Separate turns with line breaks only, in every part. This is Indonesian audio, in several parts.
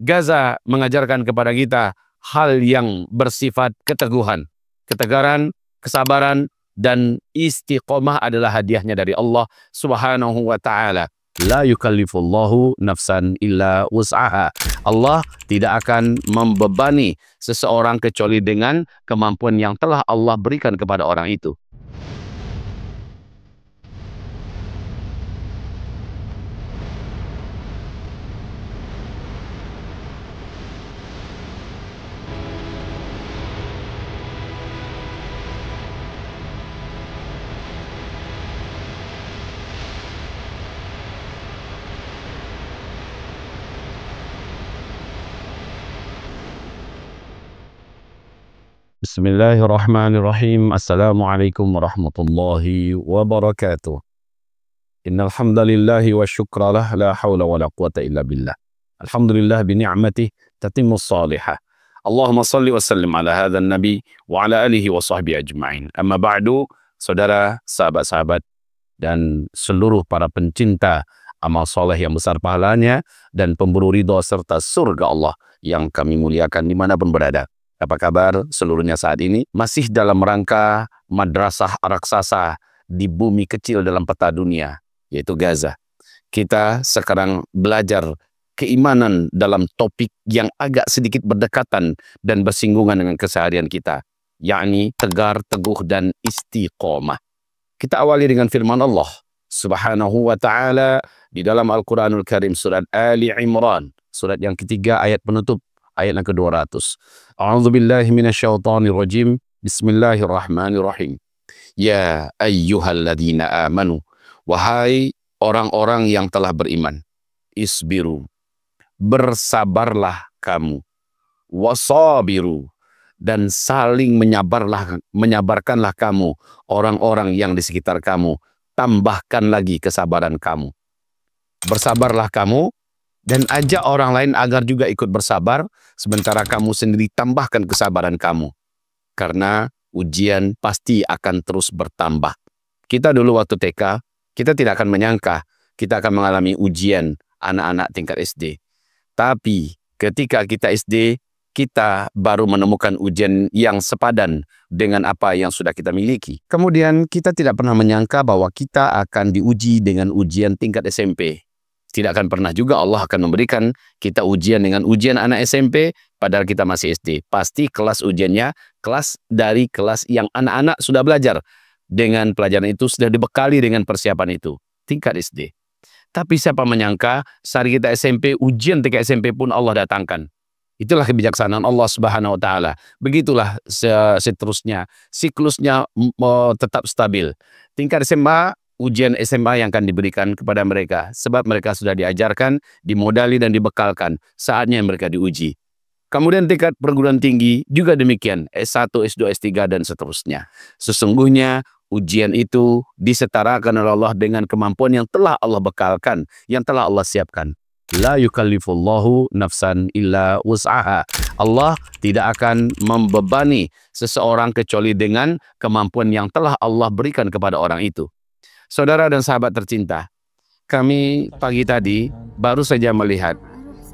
Gaza mengajarkan kepada kita hal yang bersifat keteguhan, ketegaran, kesabaran, dan istiqomah adalah hadiahnya dari Allah Subhanahu wa Ta'ala. La yukallifullahu nafsan illa wus'aha. Allah tidak akan membebani seseorang kecuali dengan kemampuan yang telah Allah berikan kepada orang itu. Bismillahirrahmanirrahim. Assalamualaikum warahmatullahi wabarakatuh. Innal hamdalillahi wa syukralah la haula wa la quwata illa billah. Alhamdulillah bi ni'matih tatimmus salihah. Allahumma salli wa sallim ala hadzal nabi wa ala alihi wa sahbihi ajma'in. Amma ba'du, saudara, sahabat-sahabat dan seluruh para pencinta amal soleh yang besar pahalanya dan pemburu ridho serta surga Allah yang kami muliakan dimanapun berada. Apa kabar seluruhnya saat ini? Masih dalam rangka madrasah raksasa di bumi kecil dalam peta dunia, yaitu Gaza. Kita sekarang belajar keimanan dalam topik yang agak sedikit berdekatan dan bersinggungan dengan keseharian kita, yakni tegar, teguh, dan istiqomah. Kita awali dengan firman Allah Subhanahu wa Ta'ala di dalam Al-Quranul Karim surat Ali Imran, surat yang ketiga ayat penutup, ayat yang ke-200. A'udzubillahi minasyaitonirrajim. Bismillahirrahmanirrahim. Ya ayyuhalladzina amanu, wahai orang-orang yang telah beriman, isbiru, bersabarlah kamu, wasabiru, dan saling menyabarkanlah kamu orang-orang yang di sekitar kamu, tambahkan lagi kesabaran kamu. Bersabarlah kamu dan ajak orang lain agar juga ikut bersabar, sementara kamu sendiri tambahkan kesabaran kamu. Karena ujian pasti akan terus bertambah. Kita dulu waktu TK, kita tidak akan menyangka kita akan mengalami ujian anak-anak tingkat SD. Tapi ketika kita SD, kita baru menemukan ujian yang sepadan dengan apa yang sudah kita miliki. Kemudian kita tidak pernah menyangka bahwa kita akan diuji dengan ujian tingkat SMP. Tidak akan pernah juga Allah akan memberikan kita ujian dengan ujian anak SMP padahal kita masih SD. Pasti kelas ujiannya kelas dari kelas yang anak-anak sudah belajar. Dengan pelajaran itu sudah dibekali dengan persiapan itu. Tingkat SD. Tapi siapa menyangka saat kita SMP, ujian tingkat SMP pun Allah datangkan. Itulah kebijaksanaan Allah Subhanahu wa Ta'ala. Begitulah seterusnya. Siklusnya tetap stabil. Tingkat SMA, ujian SMA yang akan diberikan kepada mereka. Sebab mereka sudah diajarkan, dimodali dan dibekalkan. Saatnya mereka diuji. Kemudian tingkat perguruan tinggi juga demikian. S1, S2, S3 dan seterusnya. Sesungguhnya ujian itu disetarakan oleh Allah dengan kemampuan yang telah Allah bekalkan. Yang telah Allah siapkan. La yukallifullahu nafsan illa wus'aha. Allah tidak akan membebani seseorang kecuali dengan kemampuan yang telah Allah berikan kepada orang itu. Saudara dan sahabat tercinta, kami pagi tadi baru saja melihat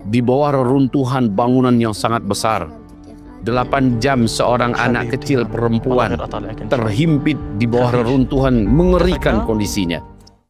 di bawah reruntuhan bangunan yang sangat besar, 8 jam seorang anak kecil perempuan terhimpit di bawah reruntuhan, mengerikan kondisinya.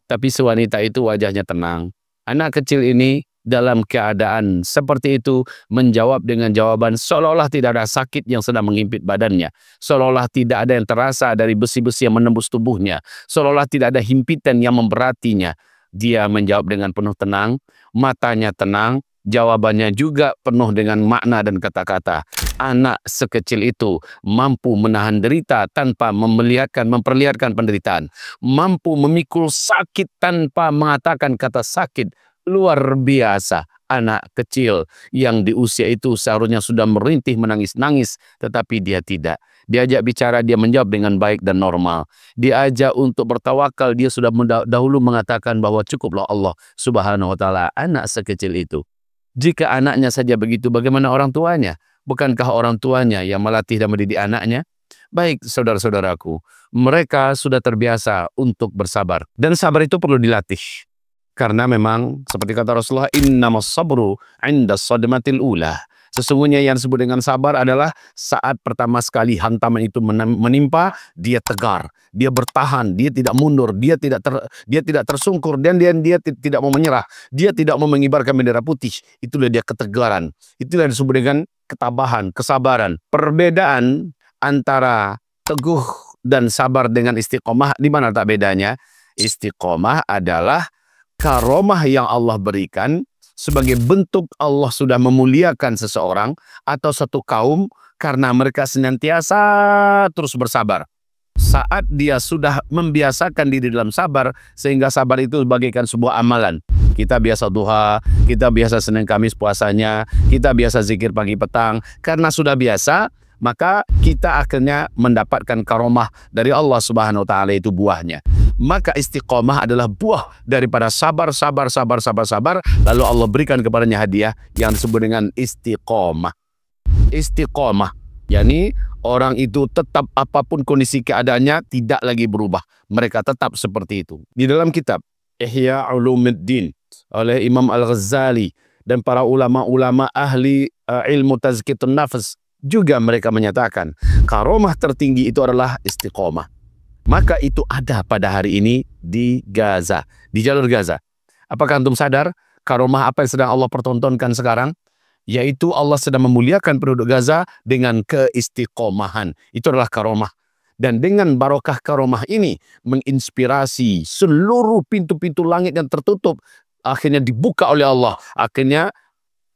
Tapi sewanita itu wajahnya tenang. Anak kecil ini dalam keadaan seperti itu menjawab dengan jawaban seolah-olah tidak ada sakit yang sedang menghimpit badannya, seolah-olah tidak ada yang terasa dari besi-besi yang menembus tubuhnya, seolah-olah tidak ada himpitan yang memberatinya. Dia menjawab dengan penuh tenang, matanya tenang, jawabannya juga penuh dengan makna dan kata-kata. Anak sekecil itu mampu menahan derita tanpa memperlihatkan penderitaan, mampu memikul sakit tanpa mengatakan kata sakit. Luar biasa. Anak kecil yang di usia itu seharusnya sudah merintih menangis-nangis, tetapi dia tidak. Diajak bicara, dia menjawab dengan baik dan normal. Diajak untuk bertawakal, dia sudah dahulu mengatakan bahwa cukuplah Allah Subhanahu wa Ta'ala. Anak sekecil itu. Jika anaknya saja begitu, bagaimana orang tuanya? Bukankah orang tuanya yang melatih dan mendidik anaknya? Baik, saudara-saudaraku, mereka sudah terbiasa untuk bersabar. Dan sabar itu perlu dilatih. Karena memang seperti kata Rasulullah, innamas sabru 'inda sadmatil ula. Sesungguhnya yang disebut dengan sabar adalah saat pertama sekali hantaman itu menimpa, dia tegar, dia bertahan, dia tidak mundur, dia tidak tersungkur, dan dia tidak mau menyerah, dia tidak mau mengibarkan bendera putih. Itulah dia ketegaran. Itulah yang disebut dengan ketabahan, kesabaran. Perbedaan antara teguh dan sabar dengan istiqomah, di mana tak bedanya? Istiqomah adalah karomah yang Allah berikan sebagai bentuk Allah sudah memuliakan seseorang atau satu kaum karena mereka senantiasa terus bersabar. Saat dia sudah membiasakan diri dalam sabar, sehingga sabar itu bagaikan sebuah amalan. Kita biasa duha, kita biasa Senin Kamis puasanya, kita biasa zikir pagi petang. Karena sudah biasa, maka kita akhirnya mendapatkan karomah dari Allah Subhanahu wa taala, itu buahnya. Maka istiqomah adalah buah daripada sabar, lalu Allah berikan kepadanya hadiah yang disebut dengan istiqomah. Istiqomah, yakni orang itu tetap apapun kondisi keadaannya tidak lagi berubah. Mereka tetap seperti itu. Di dalam kitab Ihya Ulumuddin oleh Imam Al-Ghazali dan para ulama-ulama ahli ilmu tazkiyatun nafs juga mereka menyatakan karomah tertinggi itu adalah istiqomah. Maka itu ada pada hari ini di Gaza, di jalur Gaza. Apakah antum sadar karomah apa yang sedang Allah pertontonkan sekarang? Yaitu Allah sedang memuliakan penduduk Gaza dengan keistiqomahan. Itu adalah karomah. Dan dengan barokah karomah ini menginspirasi seluruh pintu-pintu langit yang tertutup akhirnya dibuka oleh Allah. Akhirnya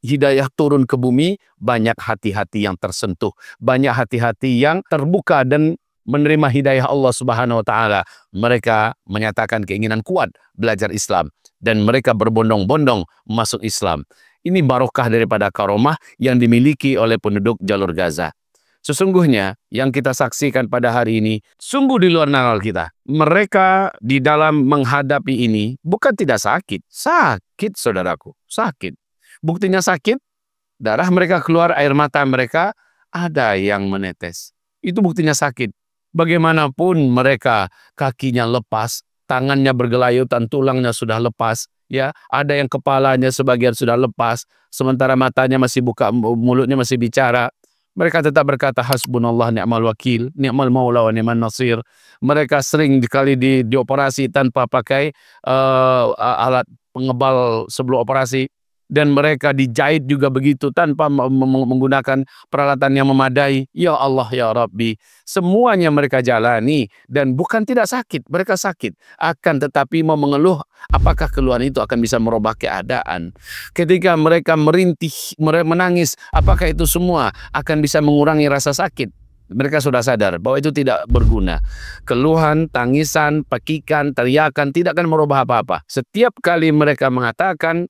hidayah turun ke bumi, banyak hati-hati yang tersentuh, banyak hati-hati yang terbuka dan menerima hidayah Allah Subhanahu wa taala. Mereka menyatakan keinginan kuat belajar Islam dan mereka berbondong-bondong masuk Islam. Ini barokah daripada karomah yang dimiliki oleh penduduk jalur Gaza. Sesungguhnya yang kita saksikan pada hari ini sungguh di luar nalar kita. Mereka di dalam menghadapi ini bukan tidak sakit. Sakit, saudaraku, sakit. Buktinya sakit, darah mereka keluar, air mata mereka ada yang menetes. Itu buktinya sakit. Bagaimanapun mereka kakinya lepas, tangannya bergelayutan, tulangnya sudah lepas, ya, ada yang kepalanya sebagian sudah lepas, sementara matanya masih buka, mulutnya masih bicara. Mereka tetap berkata hasbunallah ni'mal wakil, ni'mal maula wa ni'man nasir. Mereka sering kali dioperasi tanpa pakai alat pengebal sebelum operasi. Dan mereka dijahit juga begitu tanpa menggunakan peralatan yang memadai. Ya Allah, ya Rabbi, semuanya mereka jalani dan bukan tidak sakit, mereka sakit. Akan tetapi mau mengeluh, apakah keluhan itu akan bisa merubah keadaan? Ketika mereka merintih, mereka menangis, apakah itu semua akan bisa mengurangi rasa sakit? Mereka sudah sadar bahwa itu tidak berguna. Keluhan, tangisan, pekikan, teriakan tidak akan merubah apa-apa. Setiap kali mereka mengatakan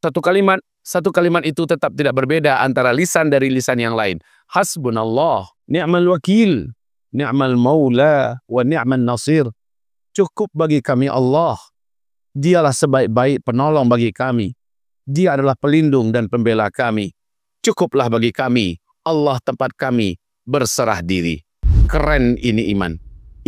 satu kalimat itu tetap tidak berbeda antara lisan dari lisan yang lain. Hasbunallah, ni'mal wakil, ni'mal maula, wa ni'man nasir. Cukup bagi kami Allah. Dialah sebaik-baik penolong bagi kami. Dia adalah pelindung dan pembela kami. Cukuplah bagi kami, Allah tempat kami berserah diri. Keren ini iman.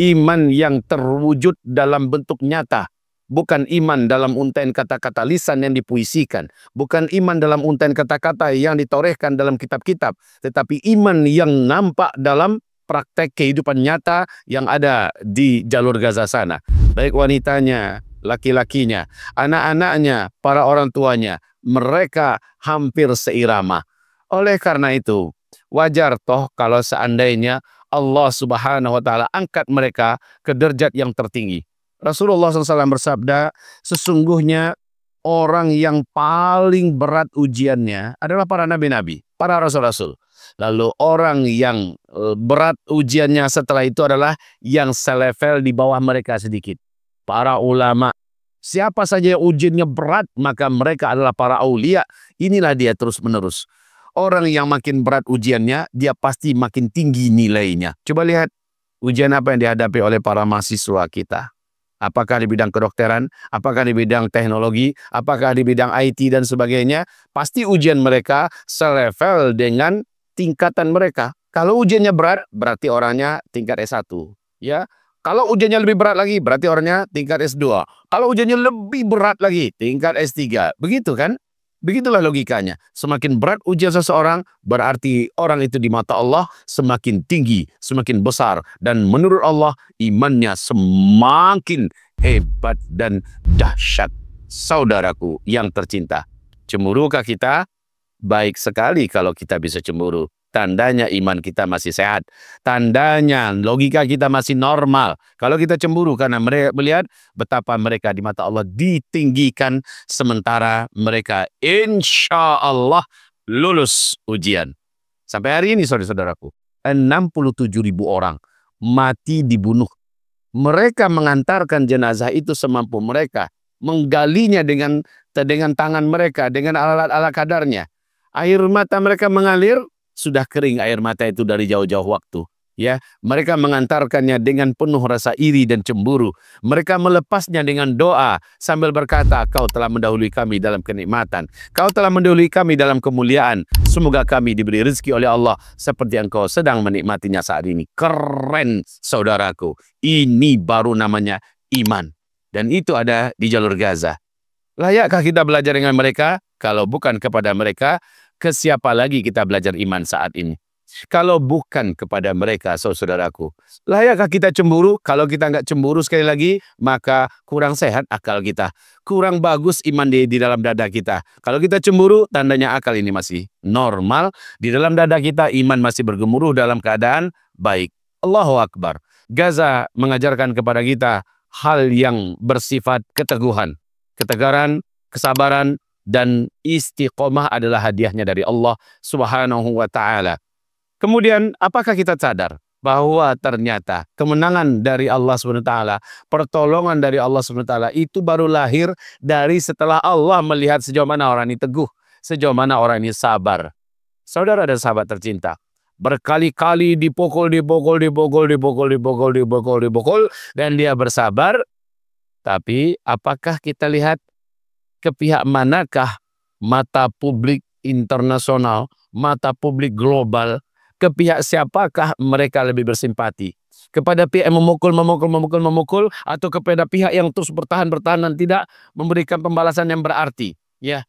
Iman yang terwujud dalam bentuk nyata. Bukan iman dalam untaian kata-kata lisan yang dipuisikan. Bukan iman dalam untaian kata-kata yang ditorehkan dalam kitab-kitab. Tetapi iman yang nampak dalam praktek kehidupan nyata yang ada di jalur Gaza sana. Baik wanitanya, laki-lakinya, anak-anaknya, para orang tuanya. Mereka hampir seirama. Oleh karena itu, wajar toh kalau seandainya Allah Subhanahu wa taala angkat mereka ke derajat yang tertinggi. Rasulullah SAW bersabda, sesungguhnya orang yang paling berat ujiannya adalah para nabi-nabi, para rasul-rasul. Lalu orang yang berat ujiannya setelah itu adalah yang selevel di bawah mereka sedikit. Para ulama. Siapa saja yang ujiannya berat, maka mereka adalah para aulia. Inilah dia terus-menerus. Orang yang makin berat ujiannya, dia pasti makin tinggi nilainya. Coba lihat ujian apa yang dihadapi oleh para mahasiswa kita. Apakah di bidang kedokteran, apakah di bidang teknologi, apakah di bidang IT dan sebagainya, pasti ujian mereka selevel dengan tingkatan mereka. Kalau ujiannya berat, berarti orangnya tingkat S1. Ya. Kalau ujiannya lebih berat lagi, berarti orangnya tingkat S2. Kalau ujiannya lebih berat lagi, tingkat S3. Begitu kan? Begitulah logikanya. Semakin berat ujian seseorang, berarti orang itu di mata Allah semakin tinggi, semakin besar. Dan menurut Allah, imannya semakin hebat dan dahsyat. Saudaraku yang tercinta, cemburukah kita? Baik sekali kalau kita bisa cemburu. Tandanya iman kita masih sehat. Tandanya logika kita masih normal. Kalau kita cemburu karena mereka melihat betapa mereka di mata Allah ditinggikan, sementara mereka insya Allah lulus ujian. Sampai hari ini saudara-saudaraku, 67.000 orang mati dibunuh. Mereka mengantarkan jenazah itu semampu mereka, menggalinya dengan tangan mereka, dengan alat-alat kadarnya. Air mata mereka mengalir, sudah kering air mata itu dari jauh-jauh waktu. Ya, mereka mengantarkannya dengan penuh rasa iri dan cemburu. Mereka melepasnya dengan doa sambil berkata, Kau telah mendahului kami dalam kenikmatan. Kau telah mendahului kami dalam kemuliaan. Semoga kami diberi rezeki oleh Allah seperti Engkau sedang menikmatinya saat ini. Keren, saudaraku. Ini baru namanya iman. Dan itu ada di jalur Gaza. Layakkah kita belajar dengan mereka? Kalau bukan kepada mereka, ke siapa lagi kita belajar iman saat ini? Kalau bukan kepada mereka, saudaraku. Layakkah kita cemburu? Kalau kita nggak cemburu sekali lagi, maka kurang sehat akal kita. Kurang bagus iman di dalam dada kita. Kalau kita cemburu, tandanya akal ini masih normal. Di dalam dada kita, iman masih bergemuruh dalam keadaan baik. Allahu Akbar. Gaza mengajarkan kepada kita hal yang bersifat keteguhan. Ketegaran, kesabaran, dan istiqomah adalah hadiahnya dari Allah Subhanahu wa Ta'ala. Kemudian, apakah kita sadar bahwa ternyata kemenangan dari Allah Subhanahu wa Ta'ala, pertolongan dari Allah Subhanahu wa Ta'ala itu baru lahir dari setelah Allah melihat sejauh mana orang ini teguh, sejauh mana orang ini sabar. Saudara dan sahabat tercinta, berkali-kali dipukul, dan dia bersabar. Tapi apakah kita lihat ke pihak manakah mata publik internasional, mata publik global, ke pihak siapakah mereka lebih bersimpati? Kepada pihak yang memukul, atau kepada pihak yang terus bertahan dan tidak memberikan pembalasan yang berarti? Ya,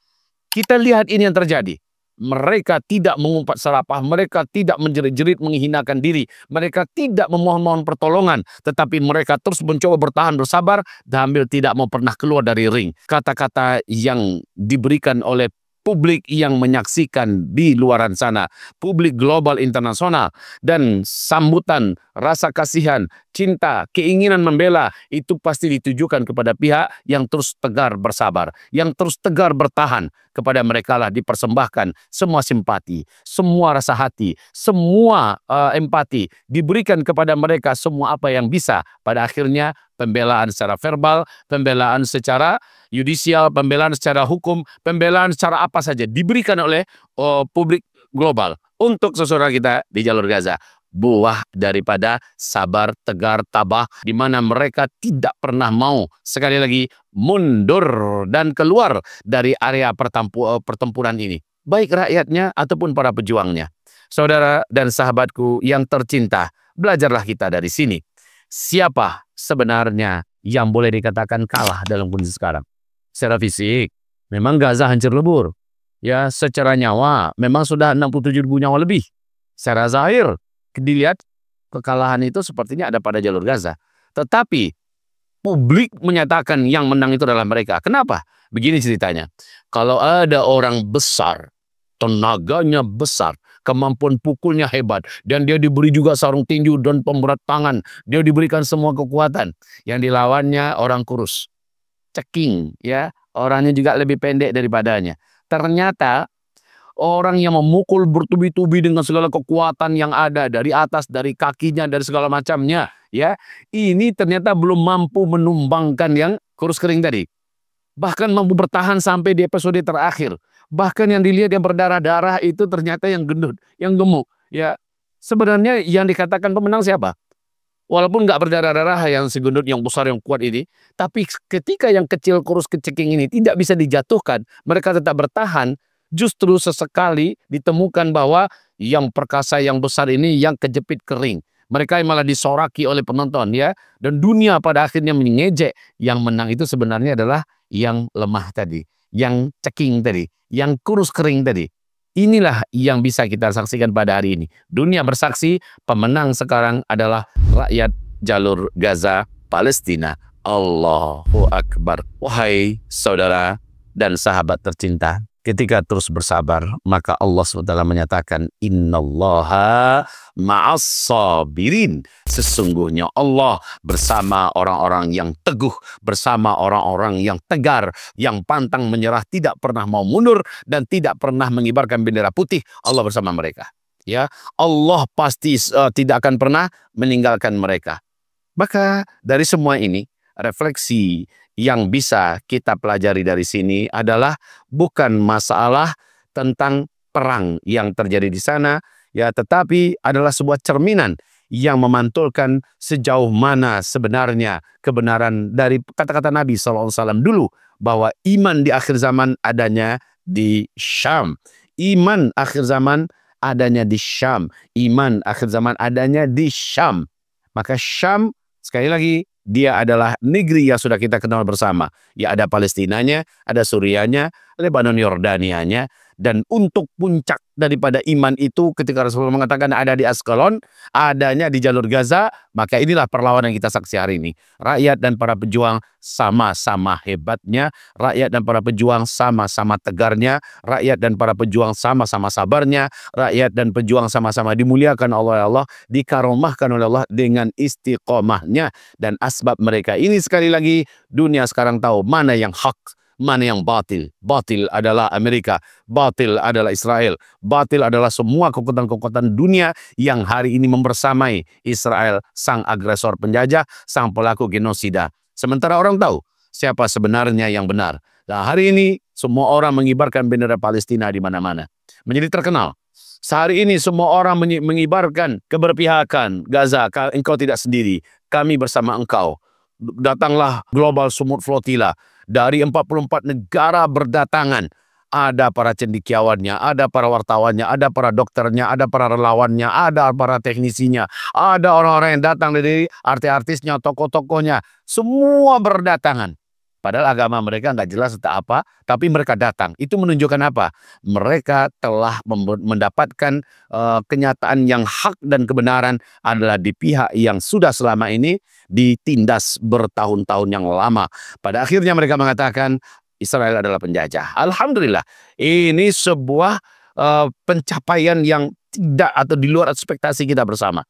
kita lihat ini yang terjadi. Mereka tidak mengumpat serapah, mereka tidak menjerit-jerit menghinakan diri, mereka tidak memohon-mohon pertolongan, tetapi mereka terus mencoba bertahan bersabar sambil tidak mau pernah keluar dari ring. Kata-kata yang diberikan oleh publik yang menyaksikan di luaran sana, publik global internasional, dan sambutan, rasa kasihan, cinta, keinginan membela, itu pasti ditujukan kepada pihak yang terus tegar bersabar, yang terus tegar bertahan. Kepada mereka lah dipersembahkan semua simpati, semua rasa hati, semua empati, diberikan kepada mereka semua apa yang bisa. Pada akhirnya pembelaan secara verbal, pembelaan secara yudisial, pembelaan secara hukum, pembelaan secara apa saja diberikan oleh publik global untuk saudara kita di jalur Gaza. Buah daripada sabar, tegar, tabah, di mana mereka tidak pernah mau sekali lagi mundur dan keluar dari area pertempuran ini, baik rakyatnya ataupun para pejuangnya. Saudara dan sahabatku yang tercinta, belajarlah kita dari sini. Siapa sebenarnya yang boleh dikatakan kalah dalam kondisi sekarang? Secara fisik, memang Gaza hancur lebur. Ya, secara nyawa, memang sudah 67.000 nyawa lebih. Secara zahir, dilihat kekalahan itu sepertinya ada pada jalur Gaza. Tetapi publik menyatakan yang menang itu adalah mereka. Kenapa? Begini ceritanya. Kalau ada orang besar, tenaganya besar, kemampuan pukulnya hebat, dan dia diberi juga sarung tinju dan pemberat tangan, dia diberikan semua kekuatan. Yang dilawannya orang kurus, ceking, ya, orangnya juga lebih pendek daripadanya. Ternyata orang yang memukul bertubi-tubi dengan segala kekuatan yang ada dari atas, dari kakinya, dari segala macamnya, ya, ini ternyata belum mampu menumbangkan yang kurus kering tadi. Bahkan mampu bertahan sampai di episode terakhir. Bahkan yang dilihat yang berdarah-darah itu ternyata yang gendut, yang gemuk. Ya, sebenarnya yang dikatakan pemenang siapa? Walaupun nggak berdarah-darah yang si gendut, yang besar, yang kuat ini, tapi ketika yang kecil, kurus, keceking ini tidak bisa dijatuhkan, mereka tetap bertahan. Justru sesekali ditemukan bahwa yang perkasa, yang besar ini yang kejepit kering. Mereka yang malah disoraki oleh penonton ya. Dan dunia pada akhirnya mengejek. Yang menang itu sebenarnya adalah yang lemah tadi, yang ceking tadi, yang kurus kering tadi. Inilah yang bisa kita saksikan pada hari ini. Dunia bersaksi, pemenang sekarang adalah rakyat jalur Gaza, Palestina. Allahu Akbar. Wahai saudara dan sahabat tercinta, ketika terus bersabar, maka Allah SWT menyatakan, Innallaha ma'as sabirin. Sesungguhnya Allah bersama orang-orang yang teguh, bersama orang-orang yang tegar, yang pantang menyerah, tidak pernah mau mundur, dan tidak pernah mengibarkan bendera putih. Allah bersama mereka. Ya, Allah pasti tidak akan pernah meninggalkan mereka. Maka dari semua ini, refleksi yang bisa kita pelajari dari sini adalah bukan masalah tentang perang yang terjadi di sana, ya, tetapi adalah sebuah cerminan yang memantulkan sejauh mana sebenarnya kebenaran dari kata-kata Nabi SAW dulu, bahwa iman di akhir zaman adanya di Syam. Iman akhir zaman adanya di Syam. Iman akhir zaman adanya di Syam. Maka Syam, sekali lagi, dia adalah negeri yang sudah kita kenal bersama. Ya, ada Palestinanya, ada Surianya, Lebanon, Yordanianya. Dan untuk puncak daripada iman itu, ketika Rasulullah mengatakan ada di Askalon, adanya di jalur Gaza, maka inilah perlawanan yang kita saksi hari ini. Rakyat dan para pejuang sama-sama hebatnya, rakyat dan para pejuang sama-sama tegarnya, rakyat dan para pejuang sama-sama sabarnya, rakyat dan pejuang sama-sama dimuliakan oleh Allah, dikaromahkan oleh Allah dengan istiqomahnya. Dan asbab mereka ini, sekali lagi, dunia sekarang tahu mana yang hak, mana yang batil. Batil adalah Amerika, batil adalah Israel, batil adalah semua kekuatan-kekuatan dunia yang hari ini membersamai Israel, sang agresor penjajah, sang pelaku genosida. Sementara orang tahu siapa sebenarnya yang benar. Nah, hari ini semua orang mengibarkan bendera Palestina di mana-mana. Menjadi terkenal. Sehari ini semua orang mengibarkan keberpihakan. Gaza, engkau tidak sendiri, kami bersama engkau. Datanglah Global Sumut Flotilla. Dari 44 negara berdatangan. Ada para cendekiawannya, ada para wartawannya, ada para dokternya, ada para relawannya, ada para teknisinya, ada orang-orang yang datang dari artis-artisnya, tokoh-tokohnya. Semua berdatangan. Padahal agama mereka nggak jelas entah apa, tapi mereka datang. Itu menunjukkan apa? Mereka telah mendapatkan kenyataan yang hak dan kebenaran adalah di pihak yang sudah selama ini ditindas bertahun-tahun yang lama. Pada akhirnya mereka mengatakan Israel adalah penjajah. Alhamdulillah, ini sebuah pencapaian yang tidak atau di luar ekspektasi kita bersama.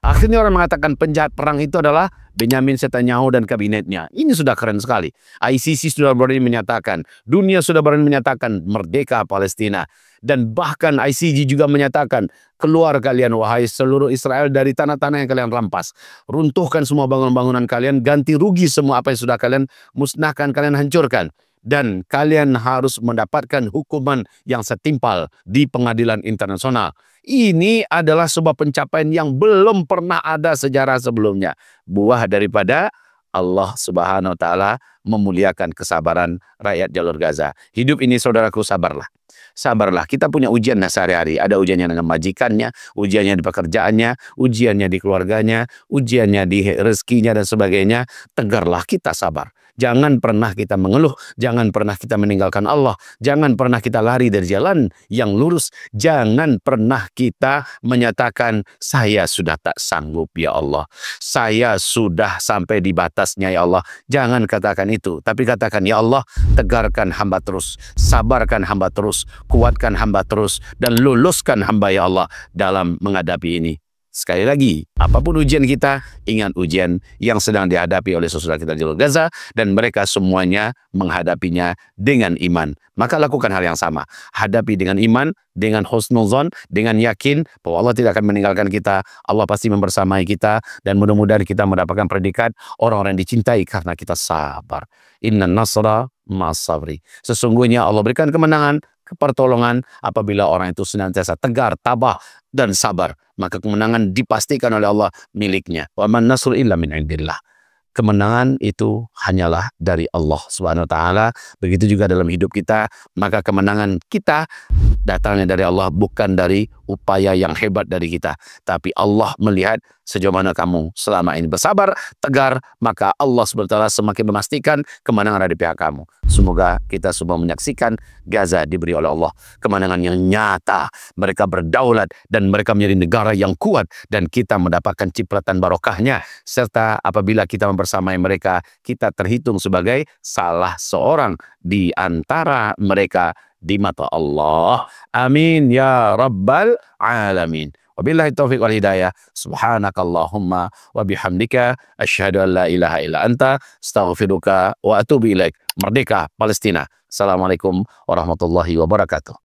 Akhirnya orang mengatakan penjahat perang itu adalah Benyamin Netanyahu dan kabinetnya. Ini sudah keren sekali. ICC sudah berani menyatakan, dunia sudah berani menyatakan merdeka Palestina. Dan bahkan ICJ juga menyatakan, keluar kalian wahai seluruh Israel dari tanah-tanah yang kalian rampas. Runtuhkan semua bangunan-bangunan kalian, ganti rugi semua apa yang sudah kalian musnahkan, kalian hancurkan. Dan kalian harus mendapatkan hukuman yang setimpal di pengadilan internasional. Ini adalah sebuah pencapaian yang belum pernah ada sejarah sebelumnya. Buah daripada Allah Subhanahu wa Ta'ala memuliakan kesabaran rakyat jalur Gaza. Hidup ini, saudaraku, sabarlah. Sabarlah, kita punya ujian sehari-hari. Ada ujiannya dengan majikannya, ujiannya di pekerjaannya, ujiannya di keluarganya, ujiannya di rezekinya dan sebagainya. Tegarlah, kita sabar. Jangan pernah kita mengeluh, jangan pernah kita meninggalkan Allah, jangan pernah kita lari dari jalan yang lurus, jangan pernah kita menyatakan, saya sudah tak sanggup ya Allah, saya sudah sampai di batasnya ya Allah. Jangan katakan itu, tapi katakan, ya Allah, tegarkan hamba terus, sabarkan hamba terus, kuatkan hamba terus, dan luluskan hamba ya Allah dalam menghadapi ini. Sekali lagi, apapun ujian kita, ingat ujian yang sedang dihadapi oleh saudara kita di jalur Gaza, dan mereka semuanya menghadapinya dengan iman. Maka lakukan hal yang sama. Hadapi dengan iman, dengan husnuzon, dengan yakin bahwa Allah tidak akan meninggalkan kita. Allah pasti membersamai kita, dan mudah-mudahan kita mendapatkan predikat orang-orang yang dicintai karena kita sabar. Inna nasra ma'as sabri. Sesungguhnya Allah berikan kemenangan, pertolongan apabila orang itu senantiasa tegar, tabah, dan sabar. Maka kemenangan dipastikan oleh Allah miliknya. Wa man nasru illa min indillah. Kemenangan itu hanyalah dari Allah Subhanahu wa Ta'ala. Begitu juga dalam hidup kita. Maka kemenangan kita datangnya dari Allah, bukan dari upaya yang hebat dari kita. Tapi Allah melihat Sejauh mana kamu selama ini bersabar, tegar, maka Allah SWT semakin memastikan kemenangan ada di pihak kamu. Semoga kita semua menyaksikan Gaza diberi oleh Allah kemenangan yang nyata. Mereka berdaulat dan mereka menjadi negara yang kuat, dan kita mendapatkan cipratan barokahnya. Serta apabila kita membersamai mereka, kita terhitung sebagai salah seorang di antara mereka di mata Allah. Amin ya rabbal alamin. Wabillahi taufiq wal hidayah. Subhanakallahumma wa bihamdika asyhadu an la ilaha illa anta astaghfiruka wa atubu ilaik. Merdeka Palestina. Assalamualaikum warahmatullahi wabarakatuh.